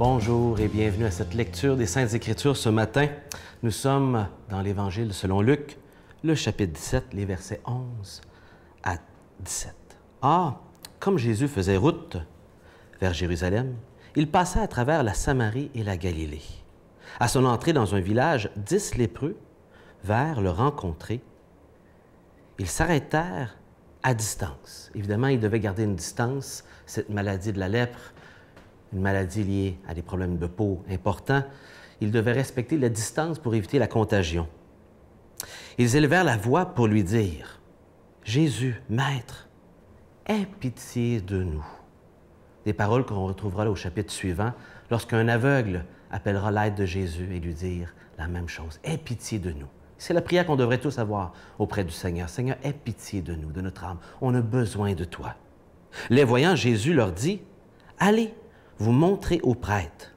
Bonjour et bienvenue à cette lecture des Saintes Écritures ce matin. Nous sommes dans l'Évangile selon Luc, le chapitre 17, les versets 11 à 17. Or, comme Jésus faisait route vers Jérusalem, il passa à travers la Samarie et la Galilée. À son entrée dans un village, 10 lépreux vinrent le rencontrer. Ils s'arrêtèrent à distance. Évidemment, ils devaient garder une distance. Cette maladie de la lèpre, une maladie liée à des problèmes de peau importants, ils devaient respecter la distance pour éviter la contagion. Ils élevèrent la voix pour lui dire « Jésus, Maître, aie pitié de nous. » Des paroles qu'on retrouvera au chapitre suivant, lorsqu'un aveugle appellera l'aide de Jésus et lui dire la même chose. « Aie pitié de nous. » C'est la prière qu'on devrait tous avoir auprès du Seigneur. « Seigneur, aie pitié de nous, de notre âme. On a besoin de toi. » Les voyant, Jésus leur dit « Allez, vous montrez aux prêtres. »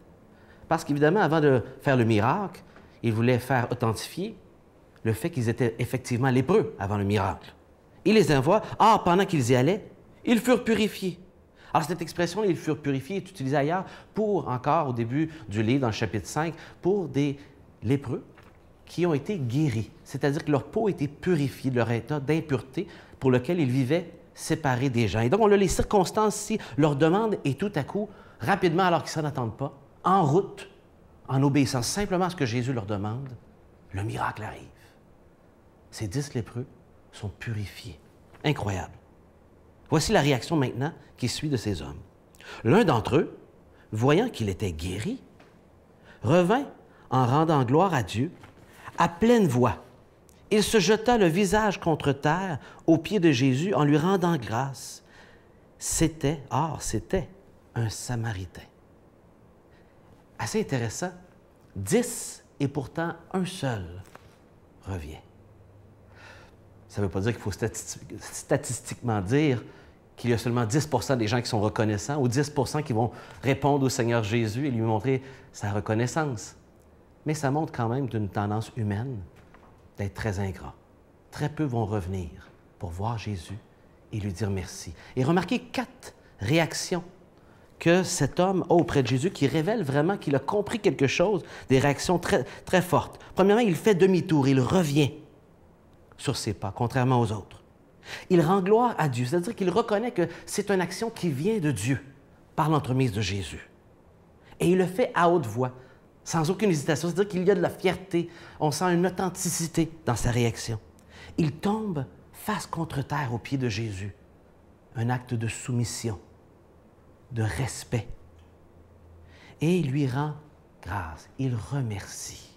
Parce qu'évidemment, avant de faire le miracle, il voulait faire authentifier le fait qu'ils étaient effectivement lépreux avant le miracle. Il les envoie. Ah, pendant qu'ils y allaient, ils furent purifiés. Alors, cette expression, ils furent purifiés, est utilisée ailleurs pour, encore au début du livre, dans le chapitre 5, pour des lépreux qui ont été guéris. C'est-à-dire que leur peau était purifiée de leur état d'impureté pour lequel ils vivaient séparés des gens. Et donc, on a les circonstances ici. Leur demande est tout à coup, rapidement, alors qu'ils ne s'en attendent pas, en route, en obéissant simplement à ce que Jésus leur demande, le miracle arrive. Ces 10 lépreux sont purifiés. Incroyable. Voici la réaction maintenant qui suit de ces hommes. L'un d'entre eux, voyant qu'il était guéri, revint en rendant gloire à Dieu à pleine voix. Il se jeta le visage contre terre aux pieds de Jésus en lui rendant grâce. C'était un Samaritain. Assez intéressant. 10 et pourtant un seul revient. Ça ne veut pas dire qu'il faut statistiquement dire qu'il y a seulement 10 des gens qui sont reconnaissants ou 10 qui vont répondre au Seigneur Jésus et lui montrer sa reconnaissance. Mais ça montre quand même d'une tendance humaine d'être très ingrat. Très peu vont revenir pour voir Jésus et lui dire merci. Et remarquez 4 réactions que cet homme a auprès de Jésus qui révèlent vraiment qu'il a compris quelque chose, des réactions très, très fortes. Premièrement, il fait demi-tour, il revient sur ses pas, contrairement aux autres. Il rend gloire à Dieu, c'est-à-dire qu'il reconnaît que c'est une action qui vient de Dieu par l'entremise de Jésus. Et il le fait à haute voix, sans aucune hésitation, c'est-à-dire qu'il y a de la fierté, on sent une authenticité dans sa réaction. Il tombe face contre terre aux pieds de Jésus, un acte de soumission, de respect. Et il lui rend grâce, il remercie.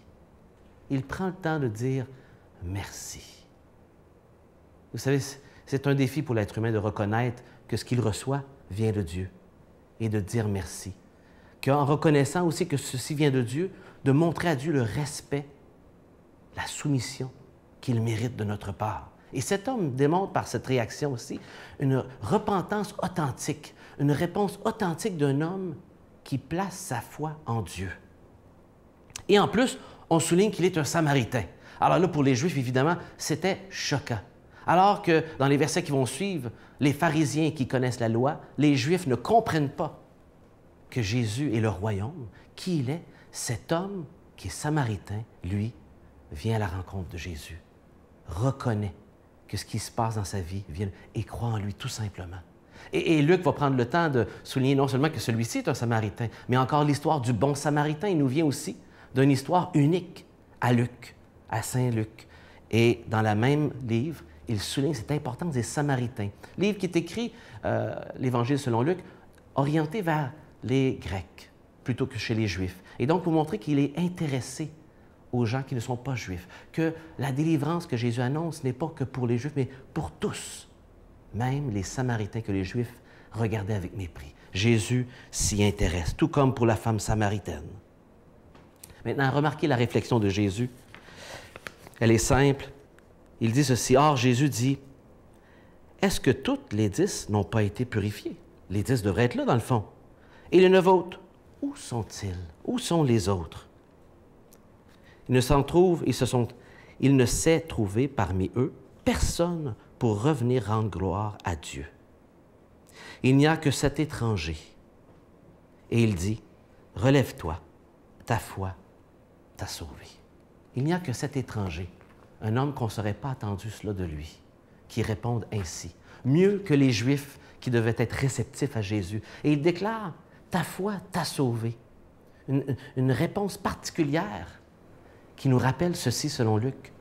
Il prend le temps de dire merci. Vous savez, c'est un défi pour l'être humain de reconnaître que ce qu'il reçoit vient de Dieu et de dire merci. Qu'en reconnaissant aussi que ceci vient de Dieu, de montrer à Dieu le respect, la soumission qu'il mérite de notre part. Et cet homme démontre par cette réaction aussi une repentance authentique, une réponse authentique d'un homme qui place sa foi en Dieu. Et en plus, on souligne qu'il est un Samaritain. Alors là, pour les Juifs, évidemment, c'était choquant. Alors que dans les versets qui vont suivre, les pharisiens qui connaissent la loi, les Juifs ne comprennent pas que Jésus est le royaume, qui il est. Cet homme qui est Samaritain, lui, vient à la rencontre de Jésus, reconnaît que ce qui se passe dans sa vie vient et croit en lui tout simplement. Et Luc va prendre le temps de souligner non seulement que celui-ci est un Samaritain, mais encore l'histoire du bon Samaritain. Il nous vient aussi d'une histoire unique à Luc, à Saint Luc. Et dans le même livre, il souligne cette importance des Samaritains. Livre qui est écrit, l'Évangile selon Luc, orienté vers les Grecs plutôt que chez les Juifs. Et donc, pour montrer qu'il est intéressé aux gens qui ne sont pas Juifs, que la délivrance que Jésus annonce n'est pas que pour les Juifs, mais pour tous, même les Samaritains que les Juifs regardaient avec mépris. Jésus s'y intéresse, tout comme pour la femme samaritaine. Maintenant, remarquez la réflexion de Jésus. Elle est simple. Il dit ceci. Or, Jésus dit, « Est-ce que toutes les 10 n'ont pas été purifiées? Les 10 devraient être là, dans le fond. Et les 9 autres, où sont-ils? Où sont les autres? » Il ne s'est trouvé parmi eux personne pour revenir rendre gloire à Dieu. Il n'y a que cet étranger. Et il dit, relève-toi, ta foi t'a sauvé. Il n'y a que cet étranger, un homme qu'on ne saurait pas attendu cela de lui, qui réponde ainsi, mieux que les Juifs qui devaient être réceptifs à Jésus. Et il déclare, ta foi t'a sauvé. Une réponse particulière qui nous rappelle ceci selon Luc,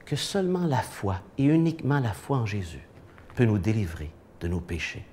que seulement la foi, et uniquement la foi en Jésus, peut nous délivrer de nos péchés.